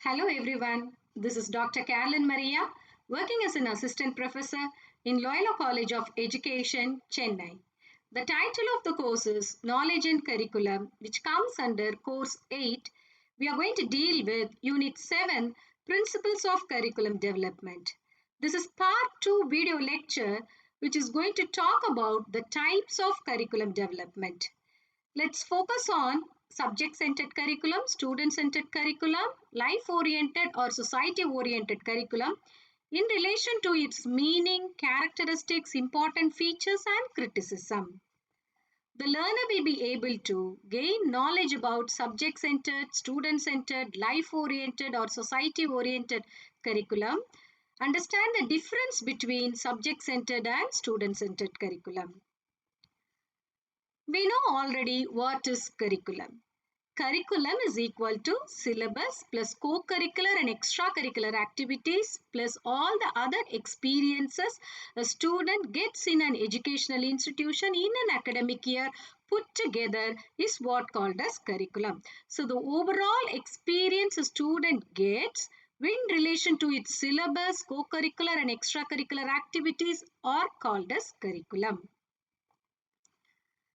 Hello everyone, this is Dr. Carolyn Maria, working as an assistant professor in Loyola College of Education, Chennai. The title of the course is Knowledge and Curriculum, which comes under Course 8. We are going to deal with Unit 7, Principles of Curriculum Development. This is part 2 video lecture, which is going to talk about the types of curriculum development. Let's focus on subject-centered curriculum, student-centered curriculum, life-oriented or society-oriented curriculum in relation to its meaning, characteristics, important features and criticism. The learner will be able to gain knowledge about subject-centered, student-centered, life-oriented or society-oriented curriculum, understand the difference between subject-centered and student-centered curriculum. We know already what is curriculum. Curriculum is equal to syllabus plus co-curricular and extracurricular activities plus all the other experiences a student gets in an educational institution in an academic year put together is what called as curriculum. So the overall experience a student gets in relation to its syllabus, co-curricular and extracurricular activities are called as curriculum.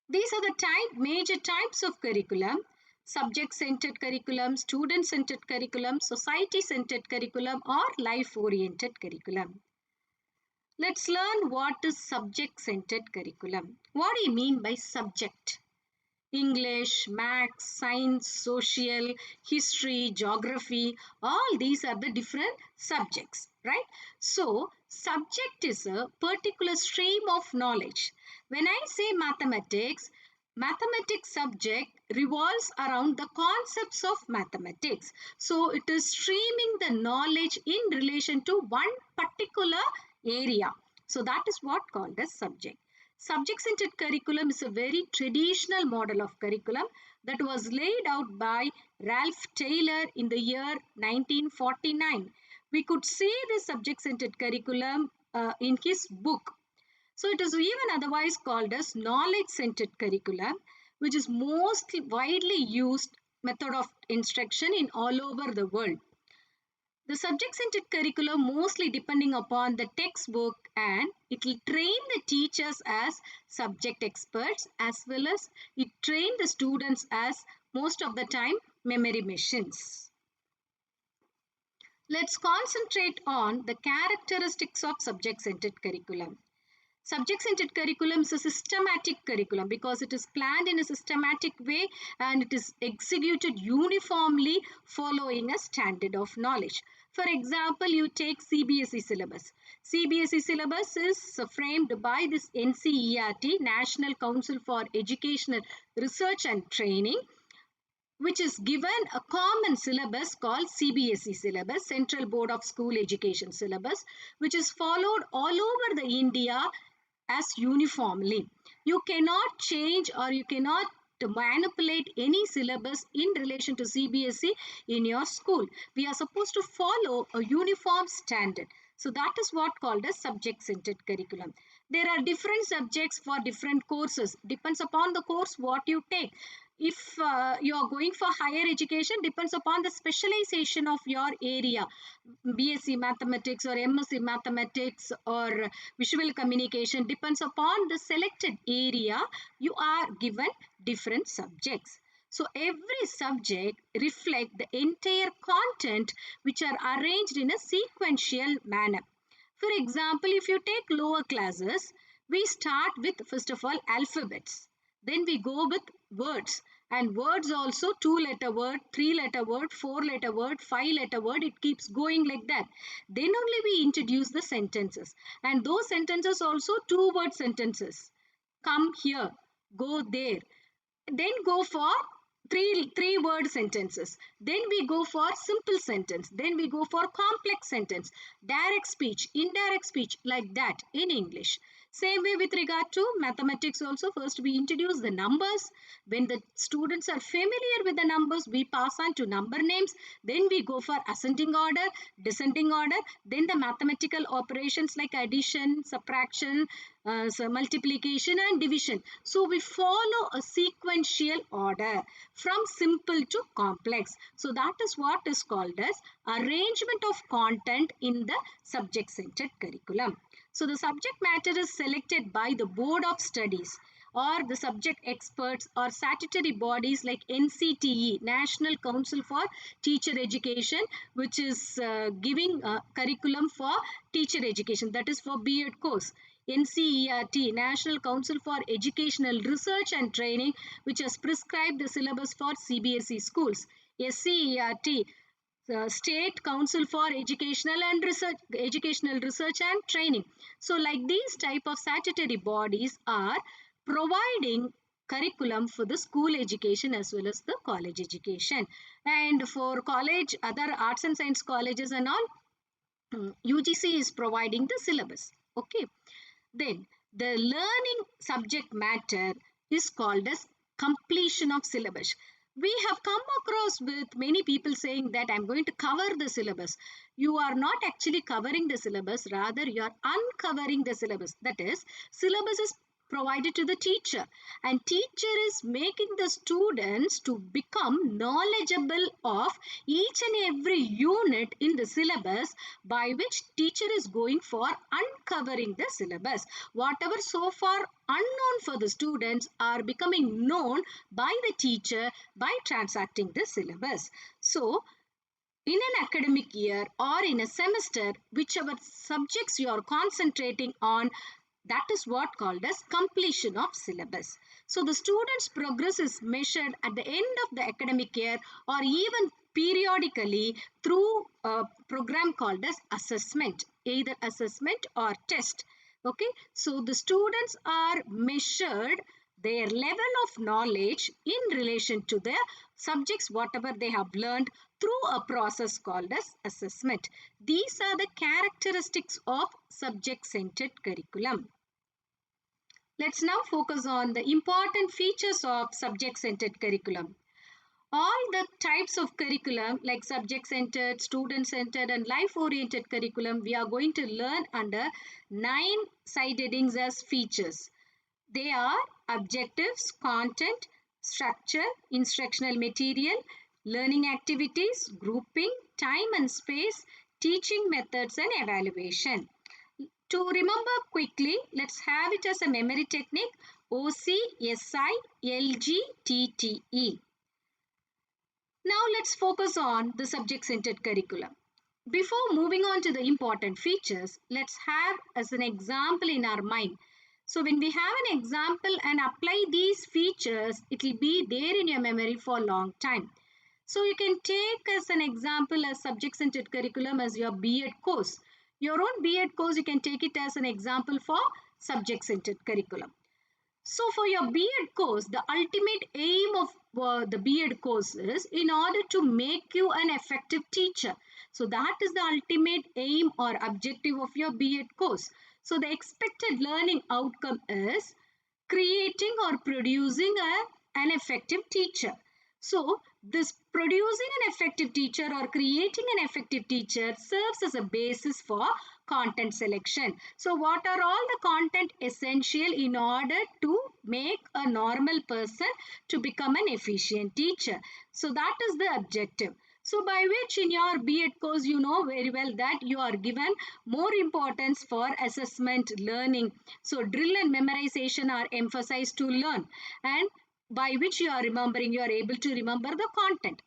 These are the major types of curriculum: subject-centered curriculum, student-centered curriculum, society-centered curriculum, or life-oriented curriculum. Let's learn what is subject-centered curriculum. What do you mean by subject? English, maths, science, social, history, geography, all these are the different subjects, right? So, subject is a particular stream of knowledge. When I say mathematics, mathematics subject revolves around the concepts of mathematics. So, it is streaming the knowledge in relation to one particular area. So, that is what called as subject. Subject-centered curriculum is a very traditional model of curriculum that was laid out by Ralph Taylor in the year 1949. We could see the subject-centered curriculum in his book. So it is even otherwise called as knowledge-centered curriculum, which is most widely used method of instruction in all over the world. The subject-centered curriculum mostly depending upon the textbook, and it will train the teachers as subject experts as well as it train the students as most of the time memory machines. Let's concentrate on the characteristics of subject-centered curriculum. Subject-centered curriculum is a systematic curriculum because it is planned in a systematic way and it is executed uniformly following a standard of knowledge. For example, you take CBSE syllabus. CBSE syllabus is framed by this NCERT, National Council for Educational Research and Training, which is given a common syllabus called CBSE syllabus, Central Board of School Education syllabus, which is followed all over the India as uniformly. You cannot change or you cannot manipulate any syllabus in relation to CBSE in your school. We are supposed to follow a uniform standard. So that is what called as subject-centered curriculum. There are different subjects for different courses. Depends upon the course what you take. If you are going for higher education, depends upon the specialization of your area. BSc Mathematics or MSc Mathematics or Visual Communication, depends upon the selected area, you are given different subjects. So every subject reflects the entire content which are arranged in a sequential manner. For example, if you take lower classes, we start with first of all alphabets. Then we go with words, and words also 2-letter word, 3-letter word, 4-letter word, 5-letter word, it keeps going like that. Then only we introduce the sentences, and those sentences also 2-word sentences. Come here, go there. Then go for three word sentences. Then we go for simple sentence. Then we go for complex sentence, direct speech, indirect speech, like that in English. Same way with regard to mathematics also, first we introduce the numbers. When the students are familiar with the numbers, we pass on to number names. Then we go for ascending order, descending order. Then the mathematical operations like addition, subtraction, so multiplication and division. So we follow a sequential order from simple to complex. So that is what is called as arrangement of content in the subject-centered curriculum. So the subject matter is selected by the board of studies or the subject experts or statutory bodies like NCTE, National Council for Teacher Education, which is giving curriculum for teacher education, that is for B.Ed course. NCERT, National Council for Educational Research and Training, which has prescribed the syllabus for CBSE schools. SCERT, State Council for Educational Research and Training. So like these type of statutory bodies are providing curriculum for the school education as well as the college education. And for college, other arts and science colleges and all, UGC is providing the syllabus. Okay. Then the learning subject matter is called as completion of syllabus. We have come across with many people saying that I'm going to cover the syllabus. You are not actually covering the syllabus, rather you are uncovering the syllabus. That is, syllabus is provided to the teacher and teacher is making the students to become knowledgeable of each and every unit in the syllabus, by which teacher is going for uncovering the syllabus. Whatever so far unknown for the students are becoming known by the teacher by transacting the syllabus. So in an academic year or in a semester, whichever subjects you are concentrating on, that is what called as completion of syllabus. So the student's progress is measured at the end of the academic year or even periodically through a program called as assessment, either assessment or test. Okay, so the students are measured their level of knowledge in relation to the subjects whatever they have learned through a process called as assessment. These are the characteristics of subject-centered curriculum. Let's now focus on the important features of subject-centered curriculum. All the types of curriculum like subject-centered, student-centered and life-oriented curriculum, we are going to learn under 9 side headings as features. They are objectives, content, structure, instructional material, learning activities, grouping, time and space, teaching methods and evaluation. To remember quickly, let's have it as a memory technique: OCSI-LGTTE. Now let's focus on the subject-centered curriculum. Before moving on to the important features, let's have as an example in our mind. So when we have an example and apply these features, it will be there in your memory for a long time. So you can take as an example a subject-centered curriculum as your B.Ed course. Your own B.Ed course, you can take it as an example for subject-centered curriculum. So for your B.Ed course, the ultimate aim of the B.Ed course is in order to make you an effective teacher. So that is the ultimate aim or objective of your B.Ed course. So the expected learning outcome is creating or producing an effective teacher. So this producing an effective teacher or creating an effective teacher serves as a basis for content selection. So what are all the content essential in order to make a normal person to become an efficient teacher? So that is the objective. So by which in your B.Ed course, you know very well that you are given more importance for assessment learning. So drill and memorization are emphasized to learn, and by which you are remembering, you are able to remember the content.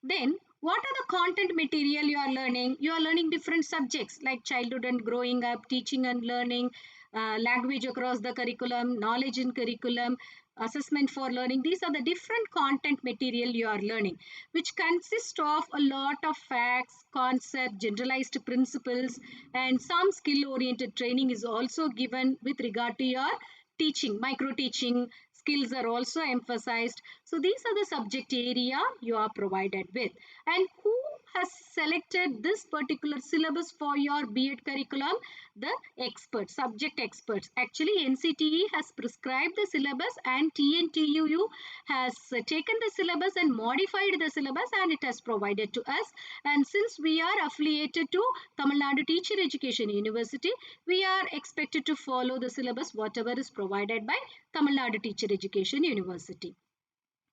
Then what are the content material you are learning? You are learning different subjects like childhood and growing up, teaching and learning, language across the curriculum, knowledge in curriculum, assessment for learning. These are the different content material you are learning, which consist of a lot of facts, concepts, generalized principles, and some skill oriented training is also given with regard to your teaching. Micro teaching skills are also emphasized. So these are the subject area you are provided with. And who has selected this particular syllabus for your B.Ed curriculum? The experts, subject experts. Actually, NCTE has prescribed the syllabus and TNTUU has taken the syllabus and modified the syllabus and it has provided to us. And since we are affiliated to Tamil Nadu Teacher Education University, we are expected to follow the syllabus whatever is provided by Tamil Nadu Teacher Education University.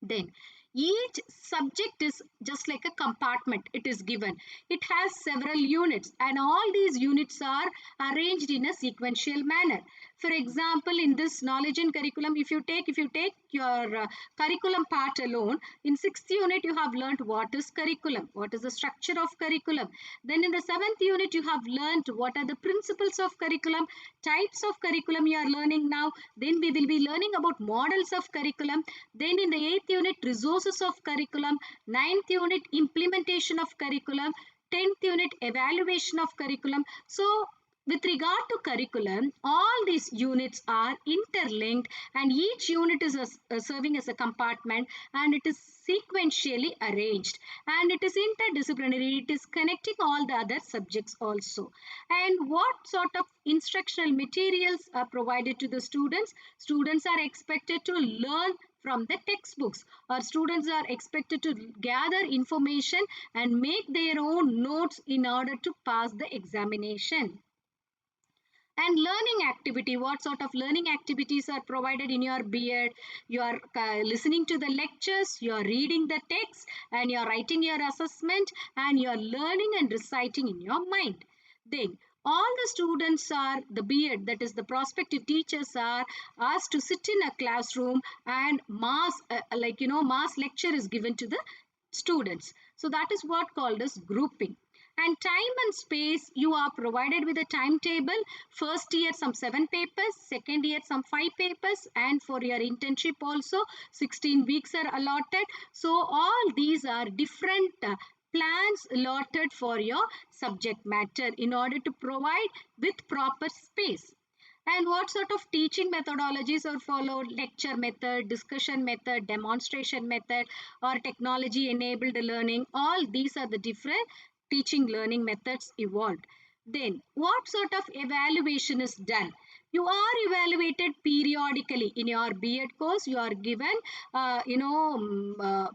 Then each subject is just like a compartment. It is given. It has several units and all these units are arranged in a sequential manner. For example, in this knowledge and curriculum, if you take your curriculum part alone, in 6th unit you have learnt what is curriculum, what is the structure of curriculum. Then in the 7th unit you have learnt what are the principles of curriculum, types of curriculum you are learning now. Then we will be learning about models of curriculum. Then in the 8th unit, resources of curriculum. 9th unit, implementation of curriculum. 10th unit, evaluation of curriculum. So with regard to curriculum, all these units are interlinked and each unit is serving as a compartment and it is sequentially arranged and it is interdisciplinary. It is connecting all the other subjects also. And what sort of instructional materials are provided to the students? Students are expected to learn from the textbooks, or students are expected to gather information and make their own notes in order to pass the examination. And learning activity, what sort of learning activities are provided in your B.Ed? You are listening to the lectures, you are reading the text and you are writing your assessment and you are learning and reciting in your mind. Then all the students are the B.Ed, that is the prospective teachers are asked to sit in a classroom and mass lecture is given to the students. So that is what called as grouping. And time and space, you are provided with a timetable. First year some 7 papers, second year some 5 papers, and for your internship also 16 weeks are allotted. So all these are different plans allotted for your subject matter in order to provide with proper space. And what sort of teaching methodologies are followed? Lecture method, discussion method, demonstration method, or technology enabled learning. All these are the different teaching learning methods evolved. Then what sort of evaluation is done? You are evaluated periodically in your B.Ed course. You are given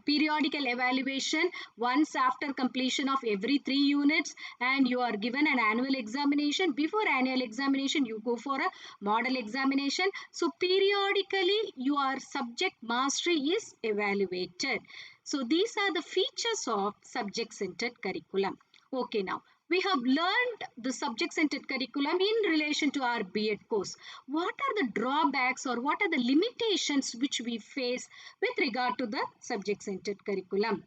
periodical evaluation once after completion of every 3 units, and you are given an annual examination. Before annual examination you go for a model examination. So periodically your subject mastery is evaluated. So these are the features of subject centered curriculum. Okay, now we have learned the subject-centered curriculum in relation to our B.Ed course. What are the drawbacks or what are the limitations which we face with regard to the subject-centered curriculum?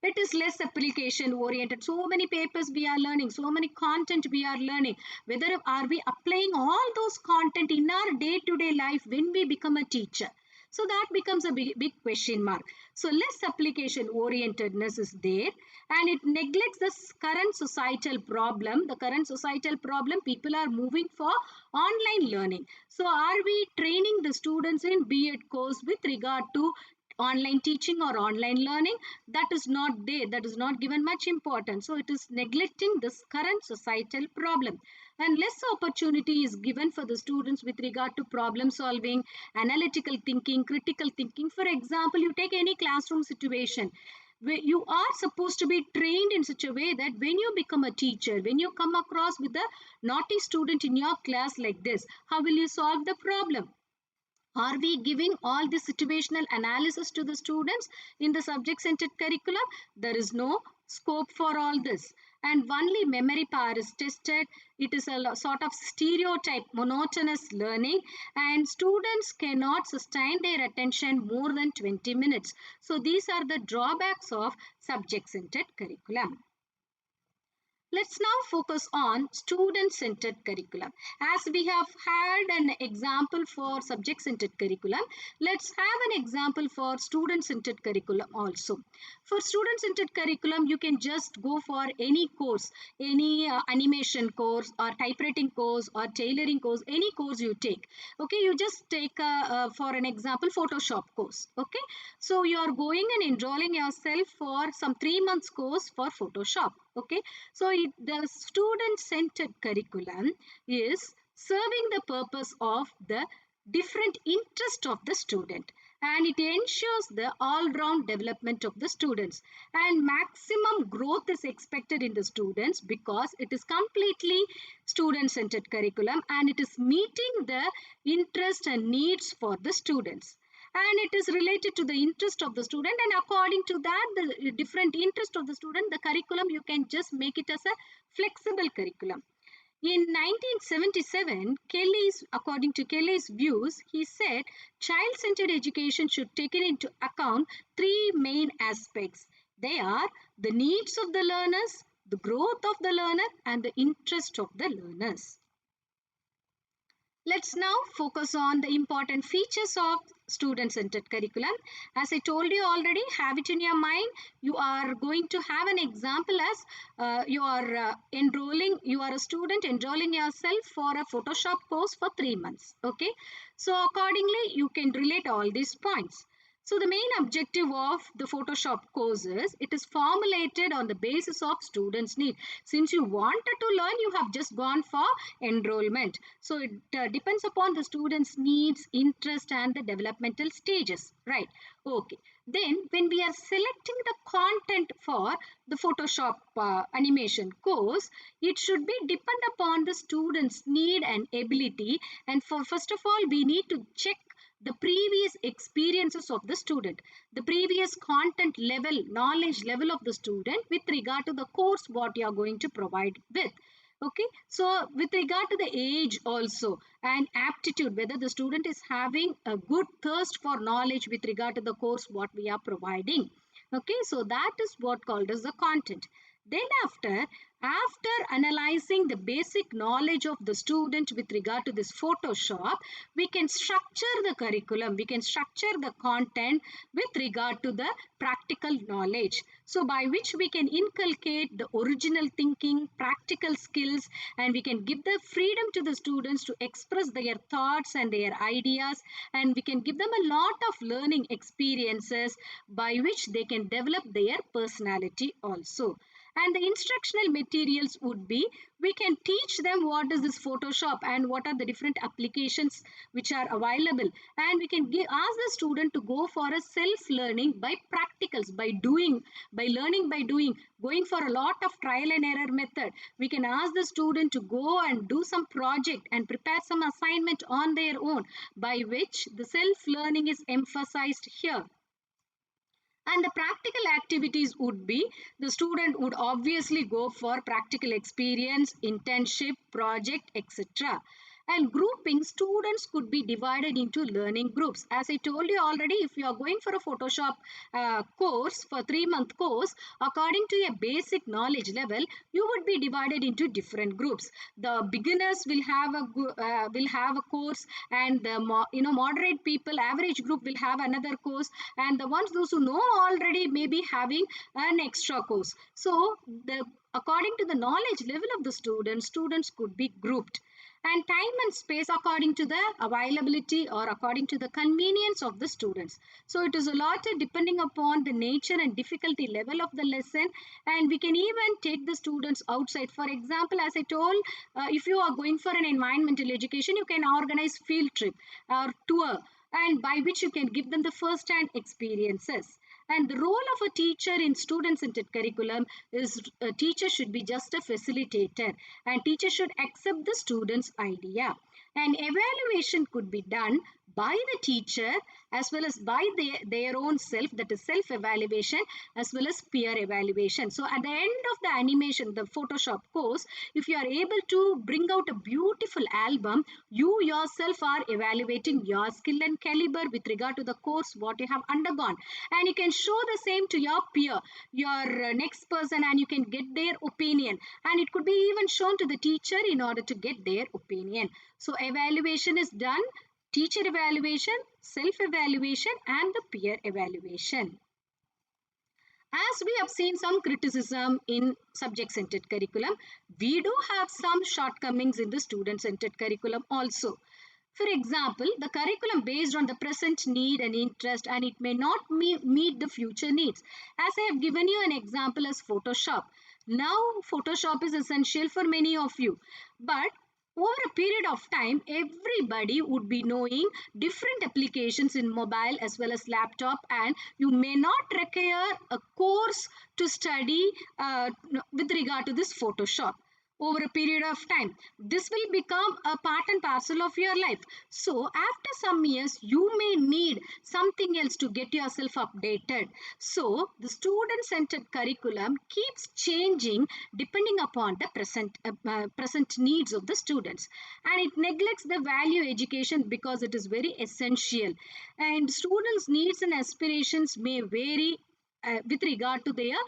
It is less application oriented. So many papers we are learning, so many content we are learning. Whether are we applying all those content in our day-to-day life when we become a teacher? So that becomes a big question mark. So less application orientedness is there and it neglects the current societal problem. The current societal problem, people are moving for online learning. So are we training the students in B.Ed course with regard to online teaching or online learning? That is not there. That is not given much importance. So it is neglecting this current societal problem. And less opportunity is given for the students with regard to problem solving, analytical thinking, critical thinking. For example, you take any classroom situation where you are supposed to be trained in such a way that when you become a teacher, when you come across with a naughty student in your class like this, how will you solve the problem? Are we giving all the situational analysis to the students in the subject-centered curriculum? There is no scope for all this. And only memory power is tested. It is a sort of stereotype, monotonous learning, and students cannot sustain their attention more than 20 minutes. So these are the drawbacks of subject-centered curriculum. Let's now focus on student-centered curriculum. As we have had an example for subject-centered curriculum, let's have an example for student-centered curriculum also. For student-centered curriculum, you can just go for any course, any animation course or typewriting course or tailoring course, any course you take. Okay, you just take, for an example, Photoshop course. Okay, so you are going and enrolling yourself for some 3 months course for Photoshop. Okay, so the student-centered curriculum is serving the purpose of the different interest of the student, and it ensures the all-round development of the students, and maximum growth is expected in the students because it is completely student-centered curriculum and it is meeting the interest and needs for the students, and it is related to the interest of the student, and according to that the different interest of the student, the curriculum you can just make it as a flexible curriculum. In 1977, according to Kelly's views, he said child-centered education should take into account three main aspects. They are the needs of the learners, the growth of the learner, and the interest of the learners. Let's now focus on the important features of student-centered curriculum. As I told you already, have it in your mind. You are going to have an example as you are you are a student enrolling yourself for a Photoshop course for 3 months. Okay, so accordingly, you can relate all these points. So the main objective of the Photoshop course is it is formulated on the basis of students' need. Since you wanted to learn, you have just gone for enrollment. So it depends upon the students' needs, interest, and the developmental stages. Right. Okay. Then when we are selecting the content for the Photoshop animation course, it should be depend upon the students' need and ability. And for first of all, we need to check the previous experiences of the student, the previous content level, knowledge level of the student with regard to the course what you are going to provide with. Okay, so with regard to the age also and aptitude, whether the student is having a good thirst for knowledge with regard to the course what we are providing. Okay, so that is what called as the content. Then after analyzing the basic knowledge of the student with regard to this Photoshop, we can structure the curriculum, we can structure the content with regard to the practical knowledge. So by which we can inculcate the original thinking, practical skills, and we can give the freedom to the students to express their thoughts and their ideas, and we can give them a lot of learning experiences by which they can develop their personality also. And the instructional materials would be, we can teach them what is this Photoshop and what are the different applications which are available, and we can ask the student to go for a self learning by practicals, by doing, by learning by doing, going for a lot of trial and error method. We can ask the student to go and do some project and prepare some assignment on their own, by which the self learning is emphasized here. And the practical activities would be, the student would obviously go for practical experience, internship, project, etc. And grouping, students could be divided into learning groups. As I told you already, if you are going for a Photoshop course, for 3-month course, according to a basic knowledge level, you would be divided into different groups. The beginners will have a course, and the moderate people, average group will have another course, and the ones those who know already may be having an extra course. So the according to the knowledge level of the students could be grouped, and time and space according to the availability or according to the convenience of the students. So it is a lot depending upon the nature and difficulty level of the lesson, and we can even take the students outside. For example, as I told, if you are going for an environmental education, you can organize field trip or tour, and by which you can give them the first hand experiences. And the role of a teacher in student-centered curriculum is, a teacher should be just a facilitator, and teacher should accept the student's idea. And evaluation could be done by the teacher as well as by their own self, that is self-evaluation as well as peer evaluation. So at the end of the animation, the Photoshop course, if you are able to bring out a beautiful album, you yourself are evaluating your skill and caliber with regard to the course what you have undergone, and you can show the same to your peer, your next person, and you can get their opinion, and it could be even shown to the teacher in order to get their opinion. So evaluation is done: teacher evaluation, self-evaluation, and the peer evaluation. As we have seen some criticism in subject-centered curriculum, we do have some shortcomings in the student-centered curriculum also. For example, the curriculum based on the present need and interest, and it may not meet the future needs. As I have given you an example as Photoshop. Now, Photoshop is essential for many of you, but over a period of time, everybody would be knowing different applications in mobile as well as laptop, and you may not require a course to study with regard to this Photoshop over a period of time. This will become a part and parcel of your life. So after some years, you may need something else to get yourself updated. So the student-centered curriculum keeps changing depending upon the present needs of the students, and it neglects the value education because it is very essential, and students' needs and aspirations may vary with regard to their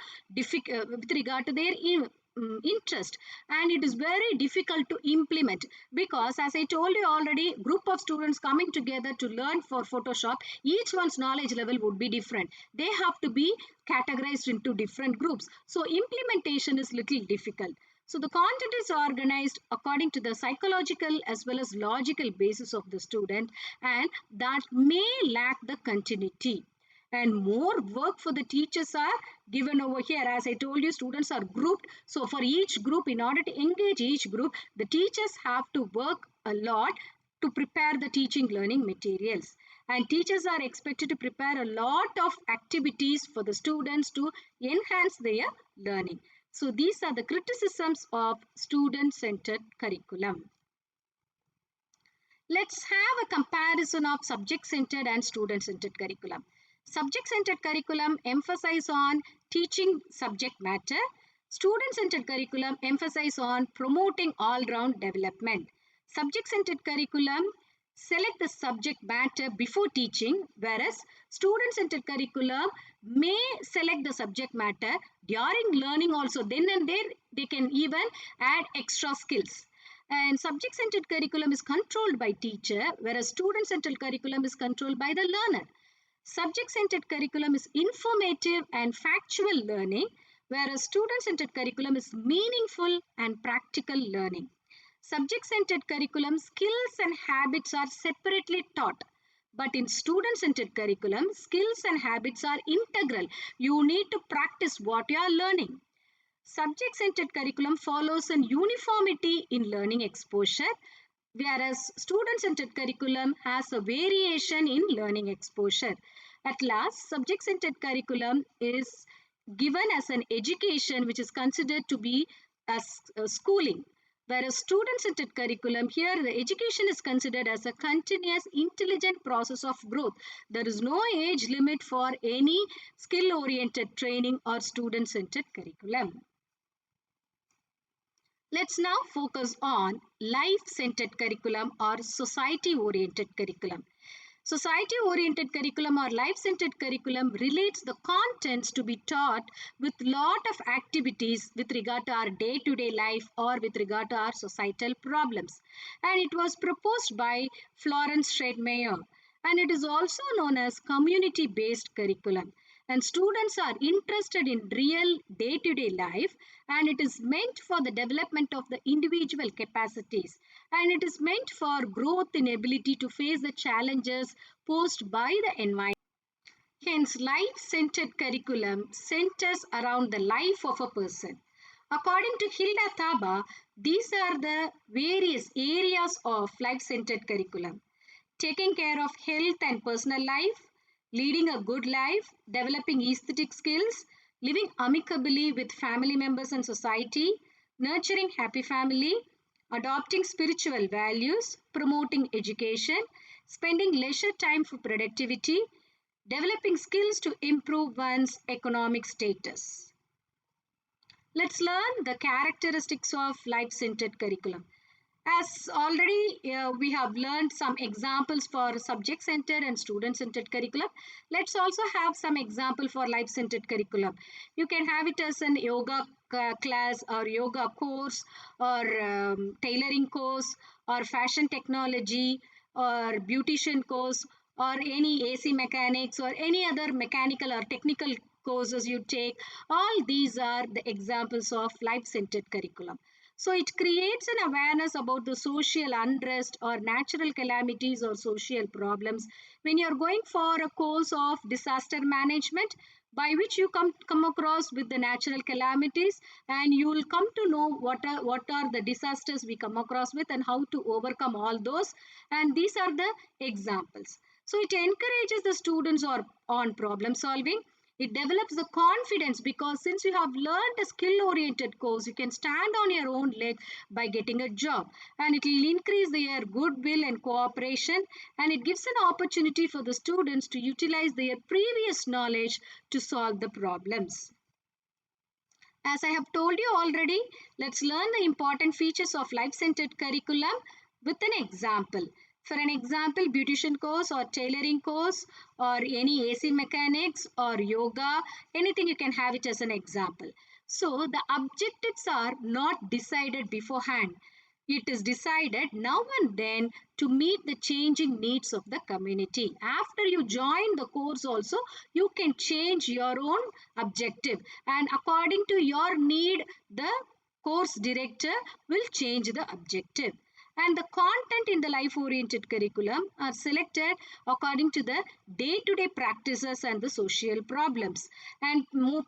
interest, and it is very difficult to implement because, as I told you already, group of students coming together to learn for Photoshop, each one's knowledge level would be different. They have to be categorized into different groups, so implementation is little difficult. So the content is organized according to the psychological as well as logical basis of the student, and that may lack the continuity, and more work for the teachers are given over here. As I told you, students are grouped, so for each group, in order to engage each group, the teachers have to work a lot to prepare the teaching learning materials, and teachers are expected to prepare a lot of activities for the students to enhance their learning. So these are the criticisms of student-centered curriculum. Let's have a comparison of subject-centered and student-centered curriculum. Subject-centered curriculum emphasize on teaching subject matter. Student-centered curriculum emphasize on promoting all-round development. Subject-centered curriculum select the subject matter before teaching, whereas student-centered curriculum may select the subject matter during learning also. Then and there, they can even add extra skills. And subject-centered curriculum is controlled by teacher, whereas student-centered curriculum is controlled by the learner. Subject-centered curriculum is informative and factual learning, whereas student-centered curriculum is meaningful and practical learning. Subject-centered curriculum skills and habits are separately taught, but in student-centered curriculum, skills and habits are integral. You need to practice what you are learning. Subject-centered curriculum follows an uniformity in learning exposure, whereas student-centered curriculum has a variation in learning exposure. At last, subject-centered curriculum is given as an education which is considered to be as schooling, whereas student-centered curriculum, here the education is considered as a continuous intelligent process of growth. There is no age limit for any skill-oriented training or student-centered curriculum. Let's now focus on life-centered curriculum or society-oriented curriculum. Society-oriented curriculum or life-centered curriculum relates the contents to be taught with lot of activities with regard to our day-to-day life or with regard to our societal problems. And it was proposed by Florence Schreidmayer. And it is also known as community-based curriculum. And students are interested in real day-to-day life, and it is meant for the development of the individual capacities, and it is meant for growth in ability to face the challenges posed by the environment. Hence, life-centered curriculum centers around the life of a person. According to Hilda Thaba, these are the various areas of life-centered curriculum: taking care of health and personal life, leading a good life, developing aesthetic skills, living amicably with family members and society, nurturing happy family, adopting spiritual values, promoting education, spending leisure time for productivity, developing skills to improve one's economic status. Let's learn the characteristics of life-centered curriculum. As already we have learned some examples for subject-centered and student-centered curriculum, let's also have some example for life-centered curriculum. You can have it as an yoga class or yoga course or tailoring course or fashion technology or beautician course or any AC mechanics or any other mechanical or technical courses you take. All these are the examples of life-centered curriculum. So it creates an awareness about the social unrest or natural calamities or social problems. When you're going for a course of disaster management, by which you come across with the natural calamities, and you will come to know what are the disasters we come across with and how to overcome all those. And these are the examples. So it encourages the students on problem solving. It develops the confidence because since you have learned a skill oriented course, you can stand on your own leg by getting a job, and it will increase their goodwill and cooperation, and it gives an opportunity for the students to utilize their previous knowledge to solve the problems. As I have told you already, let's learn the important features of life-centered curriculum with an example. For an example, beautician course or tailoring course or any AC mechanics or yoga, anything you can have it as an example. So the objectives are not decided beforehand. It is decided now and then to meet the changing needs of the community. After you join the course also, you can change your own objective, and according to your need, the course director will change the objective. And the content in the life oriented curriculum are selected according to the day-to-day practices and the social problems, and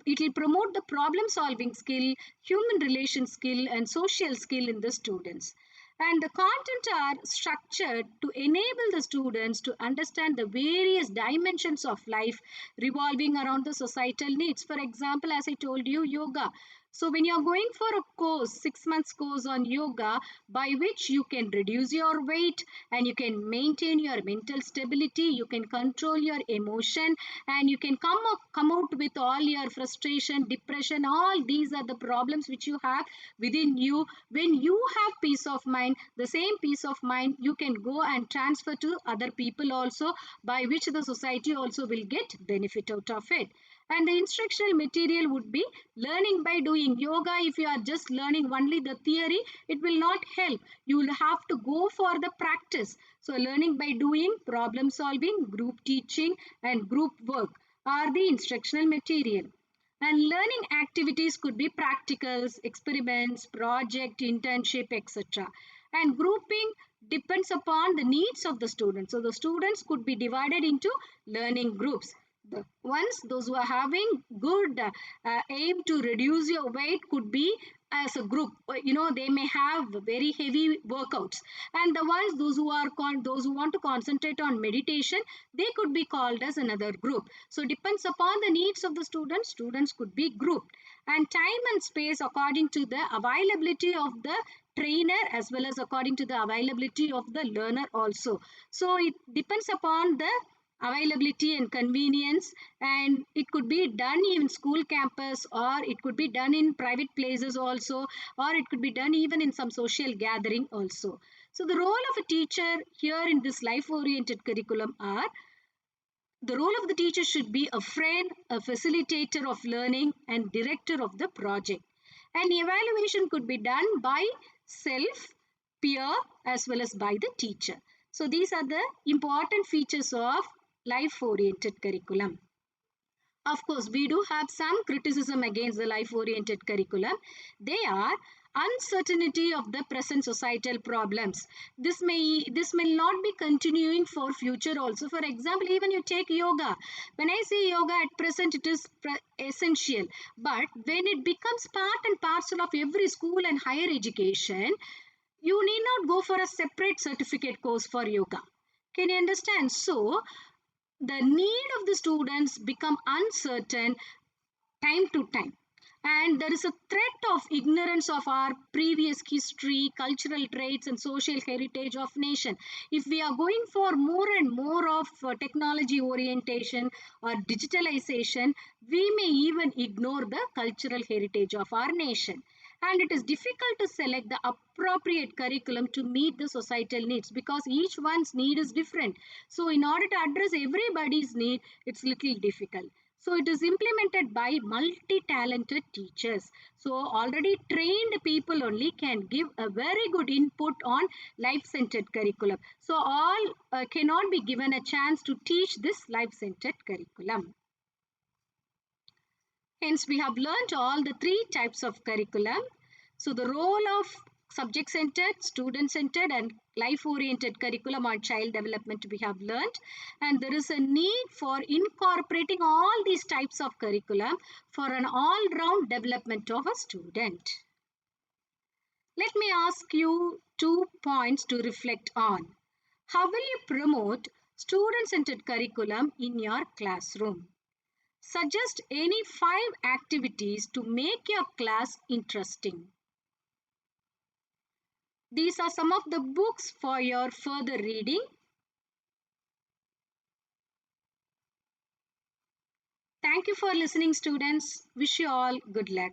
it will promote the problem solving skill, human relation skill and social skill in the students. And the content are structured to enable the students to understand the various dimensions of life revolving around the societal needs. For example, as I told you, yoga. So when you're going for a course, 6 months course on yoga, by which you can reduce your weight and you can maintain your mental stability, you can control your emotion, and you can come out with all your frustration, depression, all these are the problems which you have within you. When you have peace of mind, the same peace of mind you can go and transfer to other people also, by which the society also will get benefit out of it. And the instructional material would be learning by doing. Yoga, if you are just learning only the theory, it will not help. You will have to go for the practice. So learning by doing, problem solving, group teaching and group work are the instructional material. And learning activities could be practicals, experiments, project, internship, etc. And grouping depends upon the needs of the students. So the students could be divided into learning groups. The ones, those who are having good aim to reduce your weight could be as a group. They may have very heavy workouts, and the ones, those who want to concentrate on meditation, they could be called as another group. So depends upon the needs of the students could be grouped. And time and space according to the availability of the trainer as well as according to the availability of the learner also. So it depends upon the availability and convenience, and it could be done in school campus, or it could be done in private places also, or it could be done even in some social gathering also. So the role of a teacher here in this life oriented curriculum are: the role of the teacher should be a friend, a facilitator of learning and director of the project. And evaluation could be done by self, peer as well as by the teacher. So these are the important features of life-oriented curriculum. Of course, we do have some criticism against the life-oriented curriculum. They are uncertainty of the present societal problems. This may not be continuing for future also. For example, even you take yoga. When I say yoga, at present it is essential. But when it becomes part and parcel of every school and higher education, you need not go for a separate certificate course for yoga. Can you understand? So the need of the students become uncertain time to time. And there is a threat of ignorance of our previous history, cultural traits, and social heritage of nation. If we are going for more and more of technology orientation or digitalization, we may even ignore the cultural heritage of our nation. And it is difficult to select the appropriate curriculum to meet the societal needs because each one's need is different. So in order to address everybody's need, it's little difficult. So it is implemented by multi-talented teachers. So already trained people only can give a very good input on life-centered curriculum. So all cannot be given a chance to teach this life-centered curriculum. Hence, we have learnt all the three types of curriculum. So the role of subject-centered, student-centered and life-oriented curriculum on child development we have learnt. And there is a need for incorporating all these types of curriculum for an all-round development of a student. Let me ask you 2 points to reflect on. How will you promote student-centered curriculum in your classroom? Suggest any 5 activities to make your class interesting. These are some of the books for your further reading. Thank you for listening, students. Wish you all good luck.